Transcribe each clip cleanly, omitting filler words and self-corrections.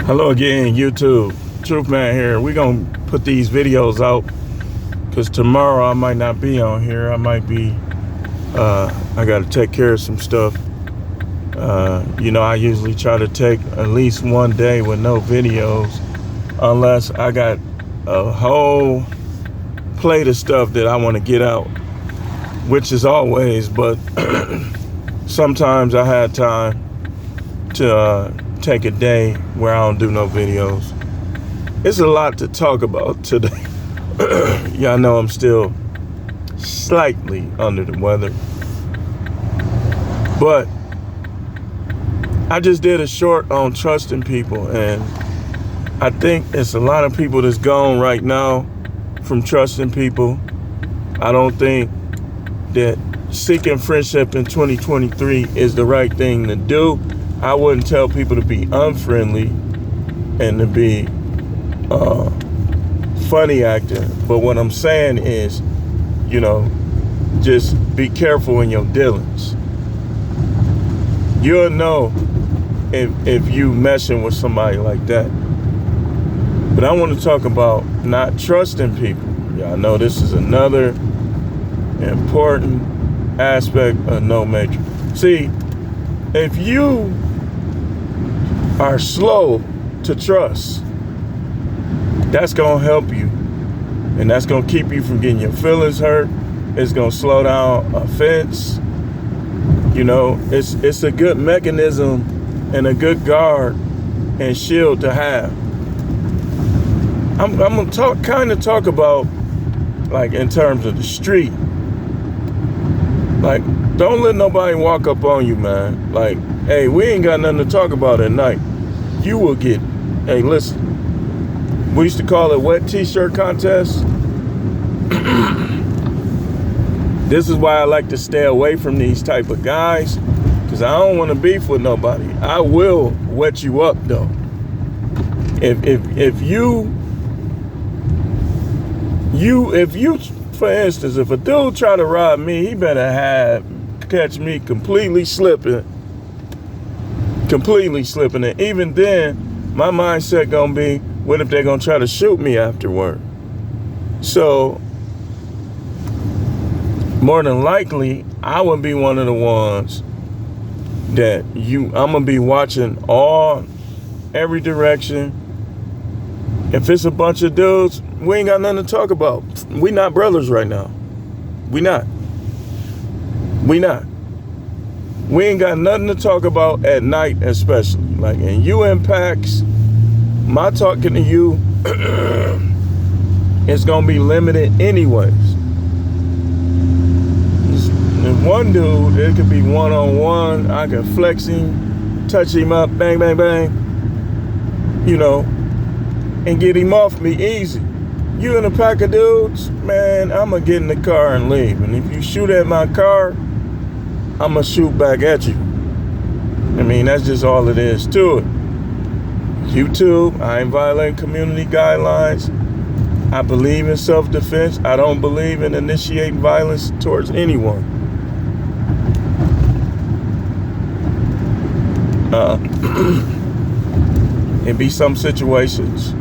Hello again, YouTube. Truth Man here. We're going to put these videos out because tomorrow I might not be on here. I might be, I got to take care of some stuff. I usually try to take at least one day with no videos unless I got a whole plate of stuff that I want to get out, which is always, but sometimes I had time to take a day where I don't do no videos. It's a lot to talk about today. Y'all know I'm still slightly under the weather, but I just did a short on trusting people, and I think it's a lot of people that's gone right now from trusting people. I don't think that seeking friendship in 2023 is the right thing to do. I wouldn't tell people to be unfriendly and to be funny acting. But what I'm saying is, just be careful in your dealings. You'll know if you messing with somebody like that. But I want to talk about not trusting people. Y'all know this is another important aspect of No Matrix. See, if you are slow to trust, that's going to help you. And that's going to keep you from getting your feelings hurt. It's going to slow down offense. It's a good mechanism and a good guard and shield to have. I'm going to talk about, like, in terms of the street. Like, don't let nobody walk up on you, man. Like, hey, we ain't got nothing to talk about at night. You will get, hey, listen, we used to call it wet t-shirt contest. This is why I like to stay away from these type of guys, because I don't want to beef with nobody. I will wet you up, though. If you, for instance, if a dude try to rob me, he better catch me completely slipping. And even then, my mindset gonna be, what if they're gonna try to shoot me afterward? So, more than likely, I would be one of the ones that I'm gonna be watching every direction. If it's a bunch of dudes, we ain't got nothing to talk about. We not brothers right now. We not. We ain't got nothing to talk about at night, especially. Like, and you impacts, my talking to you is gonna be limited anyways. And one dude, it could be one-on-one. I can flex him, touch him up, bang, bang, bang, and get him off me easy. You in a pack of dudes, man, I'm going to get in the car and leave. And if you shoot at my car, I'm going to shoot back at you. I mean, that's just all it is to it. YouTube, I ain't violating community guidelines. I believe in self-defense. I don't believe in initiating violence towards anyone. It be some situations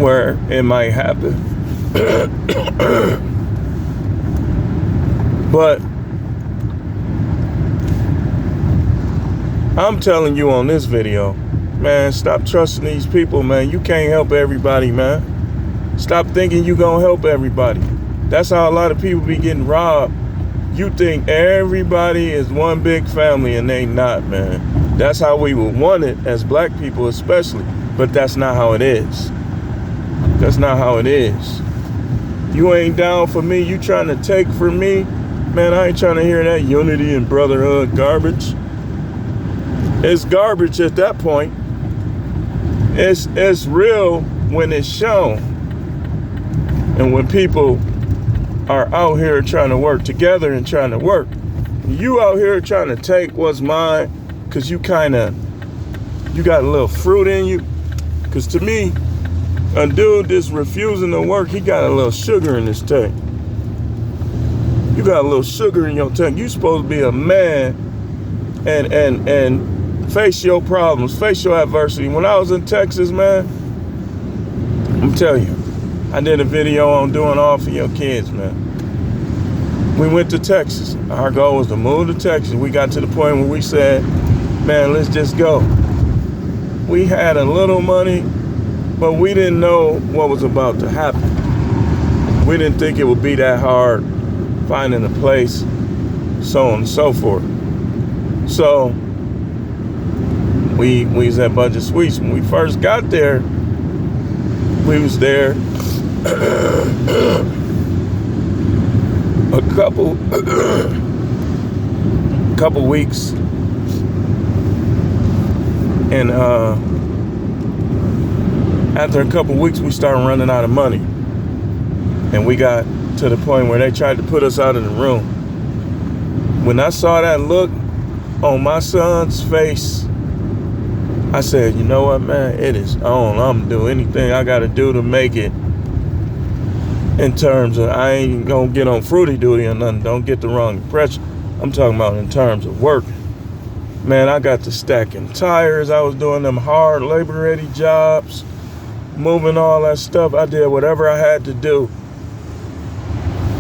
where it might happen. But I'm telling you on this video, man, stop trusting these people, man. You can't help everybody, man. Stop thinking you gonna help everybody. That's how a lot of people be getting robbed. You think everybody is one big family, and they not, man. That's how we would want it as black people especially, but that's not how it is. That's not how it is. You ain't down for me, you trying to take from me, man, I ain't trying to hear that unity and brotherhood garbage. It's garbage at that point. It's real when it's shown. And when people are out here trying to work together and trying to work. You out here trying to take what's mine because you got a little fruit in you. Because to me, a dude that's refusing to work, he got a little sugar in his tank. You got a little sugar in your tank. You supposed to be a man and Face your problems. Face your adversity. When I was in Texas, man, I'm telling you, I did a video on doing all for your kids, man. We went to Texas. Our goal was to move to Texas. We got to the point where we said, man, let's just go. We had a little money, but we didn't know what was about to happen. We didn't think it would be that hard finding a place, so on and so forth. So we was at Budget Suites. When we first got there, we was there a couple weeks, and after a couple weeks we started running out of money, and we got to the point where they tried to put us out of the room. When I saw that look on my son's face, I said, you know what, man, it is on. I'm gonna do anything I gotta do to make it. In terms of, I ain't gonna get on fruity duty or nothing. Don't get the wrong impression. I'm talking about in terms of work. Man, I got to stacking tires. I was doing them hard labor-ready jobs, moving all that stuff. I did whatever I had to do.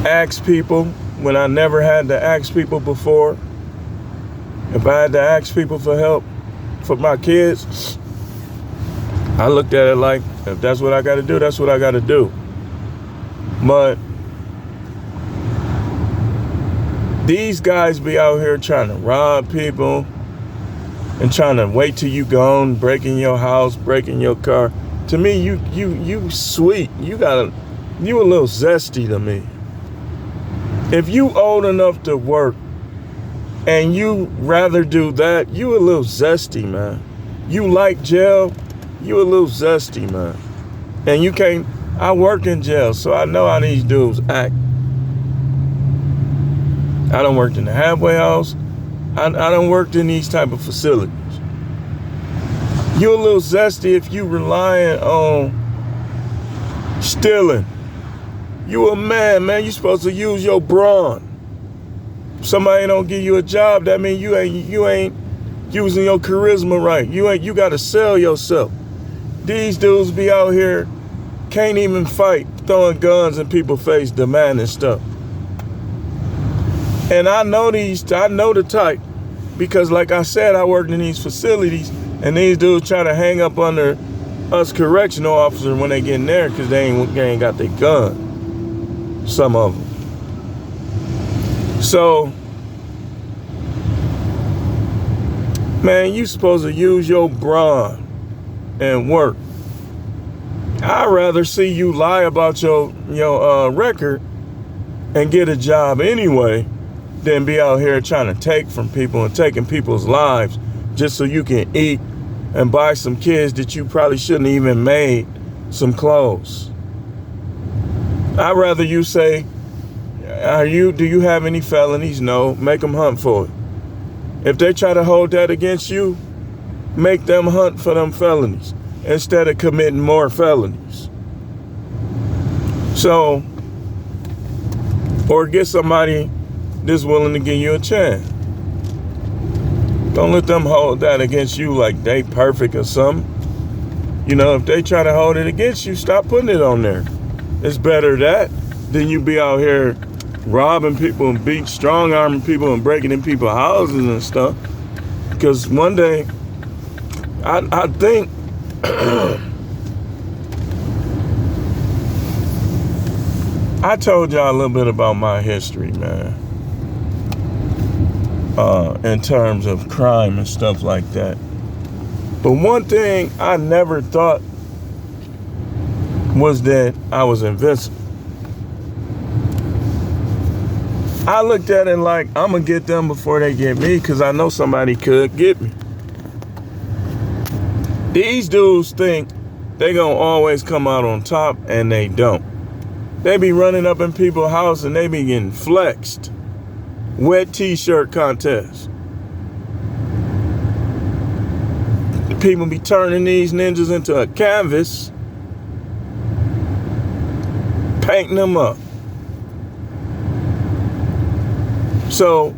Ask people when I never had to ask people before. If I had to ask people for help for my kids, I looked at it like, if that's what I got to do, that's what I got to do. But these guys be out here trying to rob people and trying to wait till you gone, breaking your house, breaking your car. To me, you sweet. You a little zesty to me. If you old enough to work and you rather do that, you a little zesty, man. You like jail, you a little zesty, man. And you can't. I work in jail, so I know how these dudes act. I done worked in the halfway house. I done worked in these type of facilities. You a little zesty if you relying on stealing. You a man. You supposed to use your brawn. Somebody don't give you a job, that means you ain't using your charisma right. You gotta sell yourself. These dudes be out here, can't even fight, throwing guns in people's face, demanding stuff. And I know the type, because like I said, I worked in these facilities, and these dudes try to hang up under us correctional officers when they get in there because they ain't got their gun. Some of them. So, man, you supposed to use your brawn and work. I'd rather see you lie about your record and get a job anyway than be out here trying to take from people and taking people's lives just so you can eat and buy some kids that you probably shouldn't even made some clothes. I'd rather you say, do you have any felonies? No. Make them hunt for it. If they try to hold that against you, make them hunt for them felonies instead of committing more felonies. So, or get somebody that's willing to give you a chance. Don't let them hold that against you like they perfect or something. You know, if they try to hold it against you, stop putting it on there. It's better that than you be out here robbing people and strong-arming people and breaking in people's houses and stuff. Because one day, I think I told y'all a little bit about my history, man. In terms of crime and stuff like that. But one thing I never thought was that I was invincible. I looked at it like, I'm going to get them before they get me because I know somebody could get me. These dudes think they going to always come out on top, and they don't. They be running up in people's house and they be getting flexed. Wet t-shirt contest. People be turning these ninjas into a canvas, painting them up. So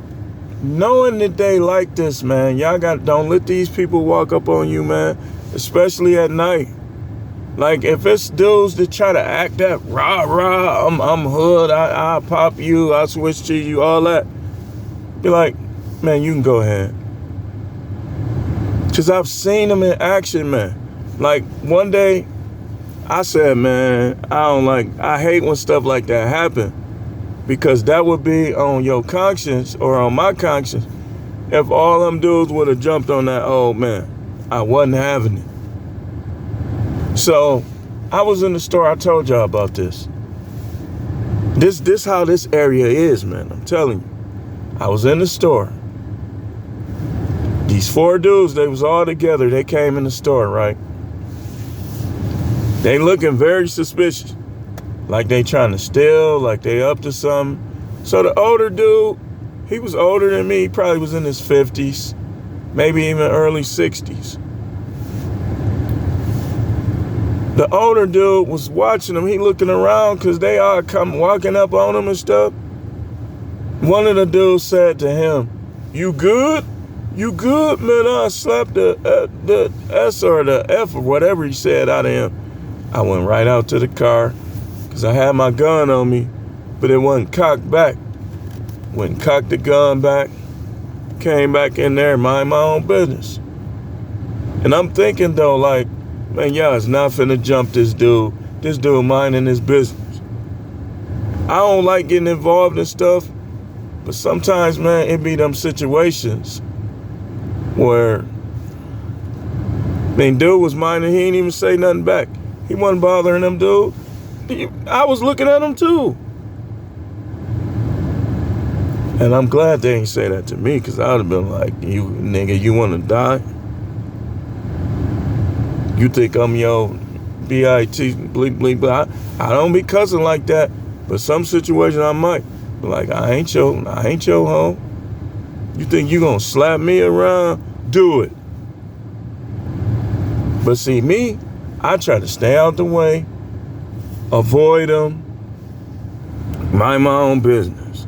knowing that they like this, man, don't let these people walk up on you, man, especially at night. Like, if it's dudes that try to act that rah, I'm hood, I'll pop you, I'll switch to you, all that. Be like, man, you can go ahead. Because I've seen them in action, man. Like, one day, I said, man, I hate when stuff like that happen. Because that would be on your conscience or on my conscience if all them dudes would have jumped on that old man. I wasn't having it. So I was in the store. I told y'all about this. This how this area is, man. I'm telling you. I was in the store. These 4 dudes, they was all together. They came in the store, right? They looking very suspicious. Like they trying to steal, like they up to something. So the older dude, he was older than me. He probably was in his 50s, maybe even early 60s. The older dude was watching him. He looking around because they all come walking up on him and stuff. One of the dudes said to him, "You good? You good, man?" I slapped the S or the F or whatever he said out of him. I went right out to the car. Because I had my gun on me, but it wasn't cocked back. Went and cocked the gun back, came back in there, mind my own business. And I'm thinking though, like, man, y'all is not finna jump this dude. This dude minding his business. I don't like getting involved in stuff, but sometimes, man, it be them situations where, man, dude was minding, he ain't even say nothing back. He wasn't bothering them, dude. I was looking at him too. And I'm glad they ain't say that to me, because I would have been like, you nigga, you want to die? You think I'm your B.I.T. bleep bleep, but I don't be cussing like that. But some situations I might. Like, I ain't your hoe. You think you gonna slap me around? Do it. But see, me, I try to stay out the way. Avoid them. Mind my own business.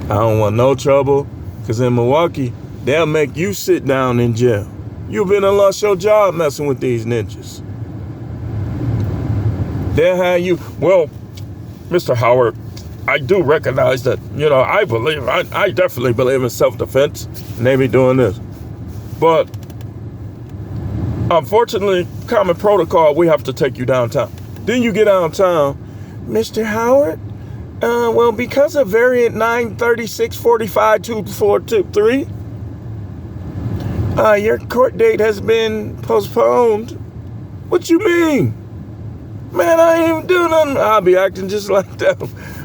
I don't want no trouble, because in Milwaukee, they'll make you sit down in jail. You've been and lost your job messing with these ninjas. They'll have you, well, Mr. Howard, I do recognize that, I definitely believe in self-defense, and they be doing this. But, unfortunately, common protocol, we have to take you downtown. Then you get downtown, Mr. Howard, well, because of variant 936452423, your court date has been postponed. What you mean? Man, I ain't even doing nothing. I'll be acting just like that.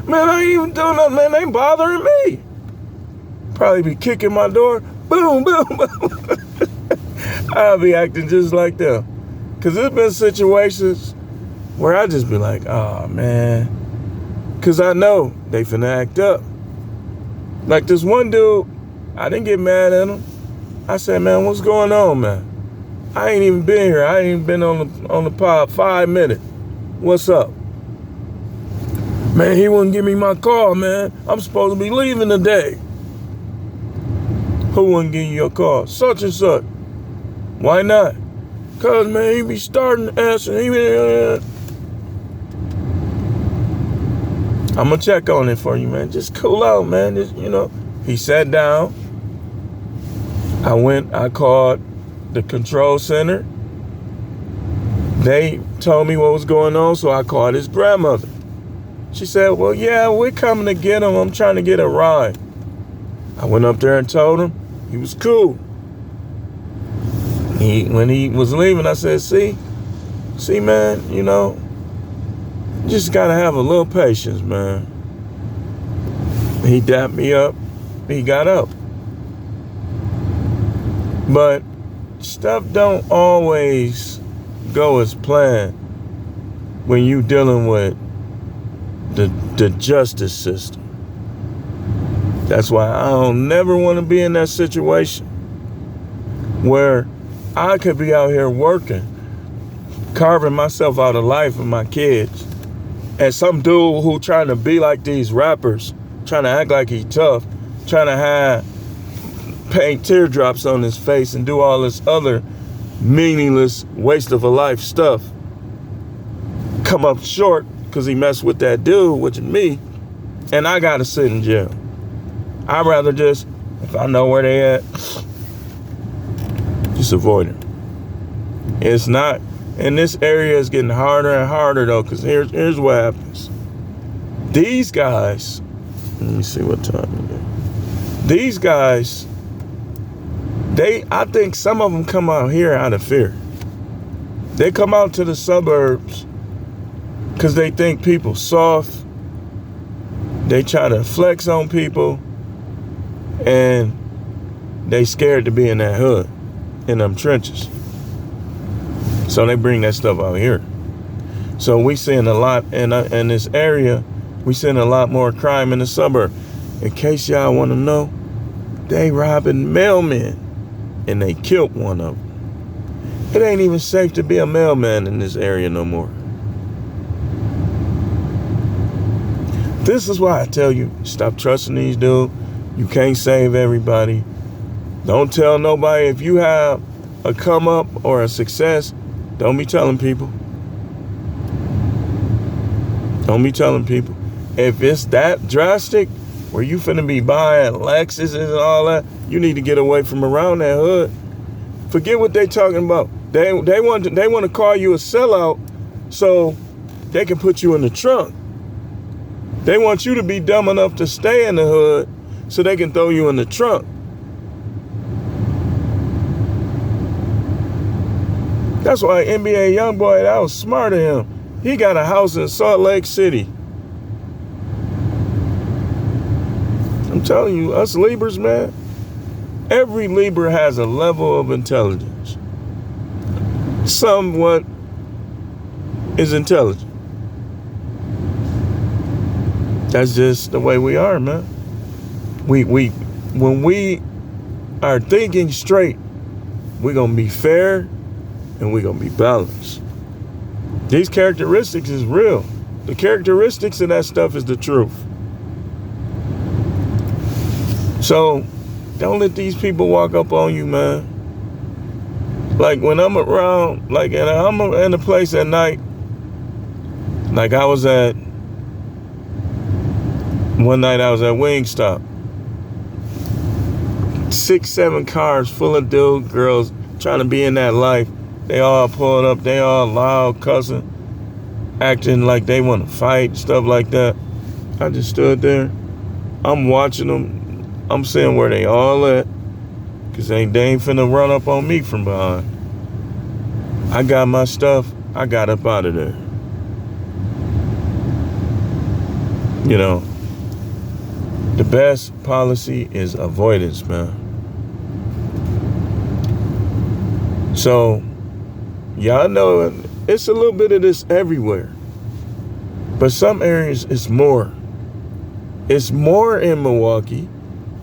Man, I ain't even doing nothing. Man, they ain't bothering me. Probably be kicking my door. Boom, boom, boom. I'll be acting just like that. Because there's been situations where I just be like, oh, man. Because I know they finna act up. Like this one dude, I didn't get mad at him. I said, man, what's going on, man? I ain't even been here. I ain't even been on the pod 5 minutes. What's up? Man, he wouldn't give me my car, man. I'm supposed to be leaving today. Who wouldn't give you your car? Such and such. Why not? Because, man, he be starting answering. I'm going to check on it for you, man. Just cool out, man. Just, He sat down. I called the control center. They told me what was going on, so I called his grandmother. She said, well, yeah, we're coming to get him. I'm trying to get a ride. I went up there and told him. He was cool. When he was leaving, I said, see, man, just got to have a little patience, man. He dapped me up. He got up. But stuff don't always go as planned when you dealing with the justice system. That's why I don't never want to be in that situation where I could be out here working, carving myself out of life and my kids, and some dude who trying to be like these rappers, trying to act like he tough, trying to have paint teardrops on his face and do all this other meaningless waste of a life stuff, come up short because he messed with that dude, which is me, and I gotta sit in jail. I'd rather just, if I know where they at, just avoid them. It's not, and this area is getting harder and harder though, because here's what happens. These guys, let me see what time it is. These guys, I think some of them come out here out of fear. They come out to the suburbs because they think people soft. They try to flex on people, and they scared to be in that hood, in them trenches. So they bring that stuff out here. So we seeing a lot in this area. We seeing a lot more crime in the suburb. In case y'all want to know, they robbing mailmen, and they killed one of them. It ain't even safe to be a mailman in this area no more. This is why I tell you, stop trusting these dudes. You can't save everybody. Don't tell nobody. If you have a come up or a success, don't be telling people. Don't be telling people. If it's that drastic, where you finna be buying Lexus and all that, you need to get away from around that hood. Forget what they talking about. They want to call you a sellout so they can put you in the trunk. They want you to be dumb enough to stay in the hood so they can throw you in the trunk. That's why NBA YoungBoy, that was smart of him. He got a house in Salt Lake City. I'm telling you, us Libras, man, every Libra has a level of intelligence. Somewhat is intelligent. That's just the way we are, man. When we are thinking straight, we're gonna be fair and we're gonna be balanced. These characteristics is real. The characteristics of that stuff is the truth. So don't let these people walk up on you, man. Like when I'm around, like and I'm in a place at night, like I was at, one night I was at Wingstop. 6, 7 cars full of dude, girls trying to be in that life. They all pulling up, they all loud, cussing, acting like they want to fight, stuff like that. I just stood there. I'm watching them. I'm seeing where they all at. Because they ain't finna run up on me from behind. I got my stuff. I got up out of there. You know, the best policy is avoidance, man. So, y'all know it's a little bit of this everywhere. But some areas it's more. It's more in Milwaukee.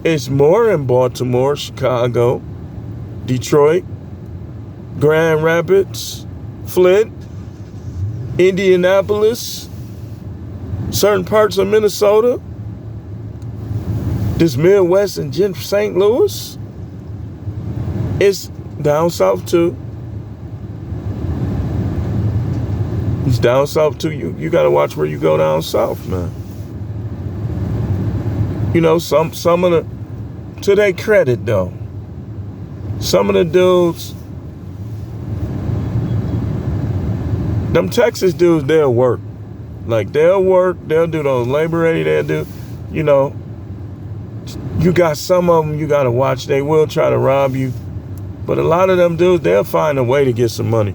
It's more in Baltimore, Chicago, Detroit, Grand Rapids, Flint, Indianapolis, certain parts of Minnesota, this Midwest and St. Louis. It's down south too. It's down south too. You gotta watch where you go down south, man. You know, some of the, to their credit though, some of the dudes, them Texas dudes, they'll work. Like they'll work, they'll do those labor ready, they'll do, you know, you got some of them you gotta watch, they will try to rob you. But a lot of them dudes, they'll find a way to get some money.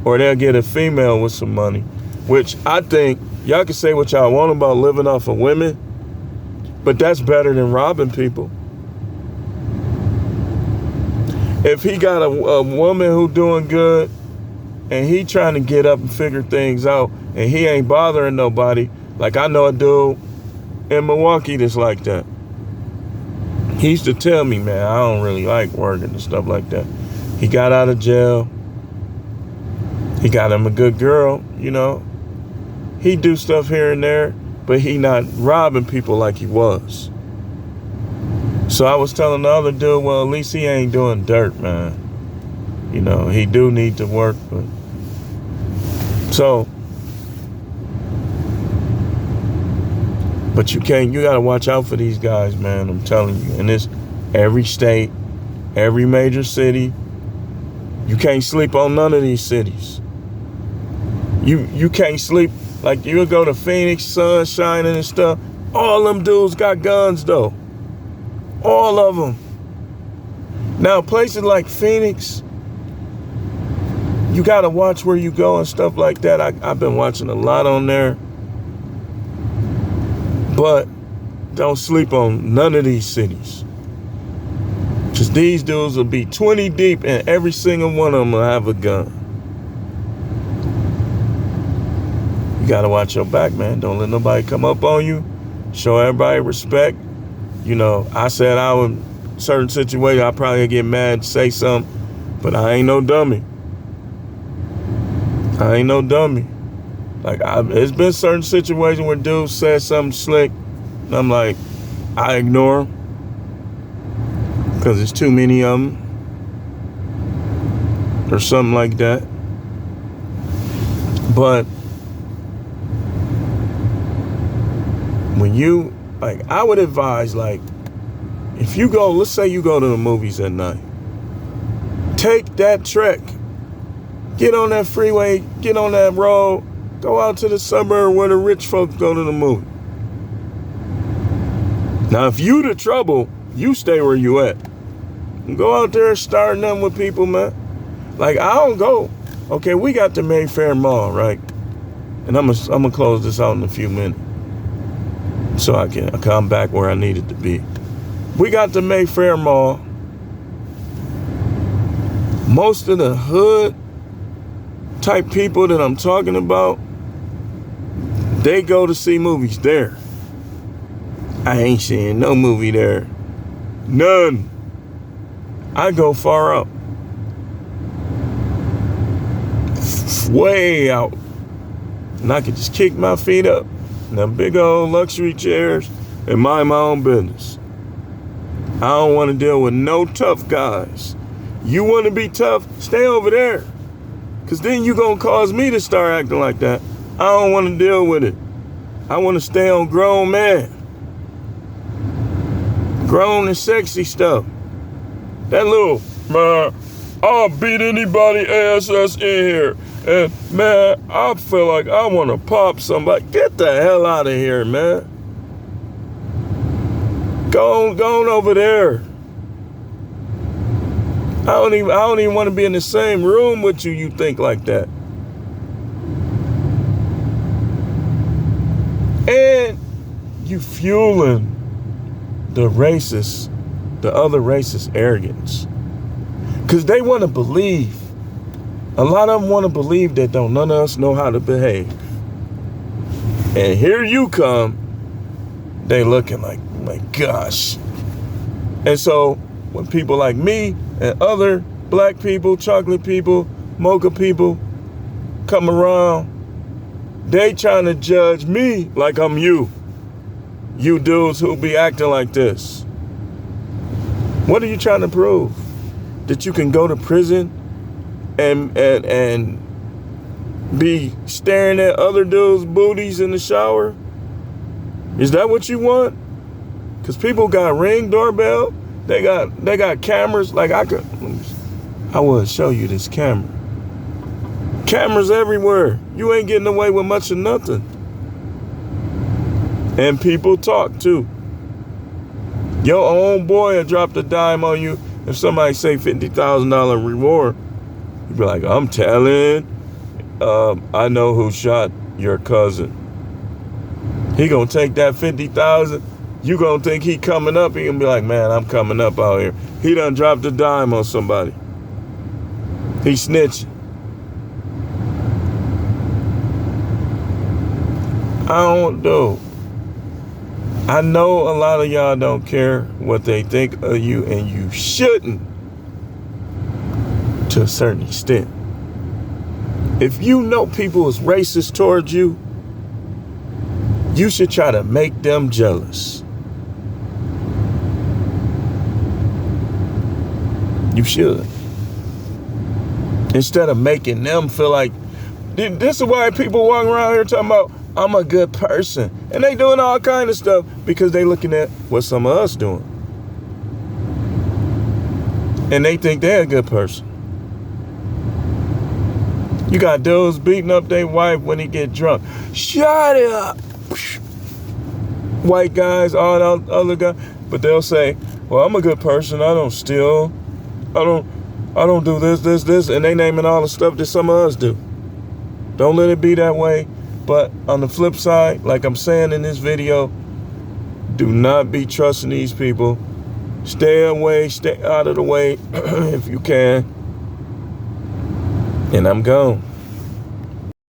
Or they'll get a female with some money. Which I think, y'all can say what y'all want about living off of women, but that's better than robbing people. If he got a woman who doing good, and he trying to get up and figure things out, and he ain't bothering nobody, like I know a dude in Milwaukee that's like that. He used to tell me, man, I don't really like working and stuff like that. He got out of jail. He got him a good girl, you know. He do stuff here and there, but he not robbing people like he was. So I was telling the other dude, well, at least he ain't doing dirt, man. You know, he do need to work, but but you gotta watch out for these guys, man. I'm telling you. And it's every state, every major city. You can't sleep on none of these cities. You can't sleep. Like, you'll go to Phoenix, sun shining and stuff. All them dudes got guns, though. All of them. Now, places like Phoenix, you got to watch where you go and stuff like that. I've been watching a lot on there. But don't sleep on none of these cities. Because these dudes will be 20 deep and every single one of them will have a gun. You got to watch your back, man. Don't let nobody come up on you. Show everybody respect. You know, I said I would, certain situations, I probably get mad, say something, but I ain't no dummy. I ain't no dummy. Like, it's been certain situations where dudes said something slick, and I'm like, I ignore them, because there's too many of them, or something like that. But when you, like, I would advise, like, if you go, let's say you go to the movies at night, take that trek, get on that freeway, get on that road, go out to the suburb where the rich folks go to the movie. Now, if you the trouble, you stay where you at. Go out there starting them with people, man. Like, I don't go. Okay, we got the Mayfair Mall, right? And I'm gonna close this out in a few minutes, so I can come back where I needed to be. We got the Mayfair Mall. Most of the hood type people that I'm talking about, they go to see movies there. I ain't seeing no movie there. None. I go far up. Way out. And I can just kick my feet up in them big old luxury chairs and mind my own business. I don't want to deal with no tough guys. You want to be tough? Stay over there. Because then you're going to cause me to start acting like that. I don't want to deal with it. I want to stay on grown man. Grown and sexy stuff. That little, man, I'll beat anybody ass that's in here. And, man, I feel like I want to pop somebody. Get the hell out of here, man. Go on over there. I don't even want to be in the same room with you. You think like that. And you fueling the other racist arrogance. Because they want to believe. A lot of them want to believe that none of us know how to behave. And here you come. They looking like, oh my gosh. And so when people like me and other black people, chocolate people, mocha people come around, they trying to judge me like I'm you. You dudes who be acting like this. What are you trying to prove? That you can go to prison and be staring at other dudes' booties in the shower? Is that what you want? Because people got Ring doorbell. They got cameras. Like, I will show you this camera. Cameras everywhere. You ain't getting away with much of nothing. And people talk too. Your own boy will drop the dime on you if somebody say $50,000 reward. You be like, I'm telling. I know who shot your cousin. He gonna take that 50,000. You gonna think he coming up. He gonna be like, man, I'm coming up out here. He done dropped a dime on somebody. He snitching. I don't do. I know a lot of y'all don't care what they think of you, and you shouldn't to a certain extent. If you know people is racist towards you, you should try to make them jealous. You should. Instead of making them feel like, this is why people walk around here talking about, I'm a good person. And they doing all kind of stuff because they looking at what some of us doing. And they think they're a good person. You got dudes beating up their wife when he get drunk. Shut up. White guys, all the other guys. But they'll say, well, I'm a good person. I don't steal. I don't do this. And they naming all the stuff that some of us do. Don't let it be that way. But on the flip side, like I'm saying in this video, do not be trusting these people. Stay away, stay out of the way if you can. And I'm gone.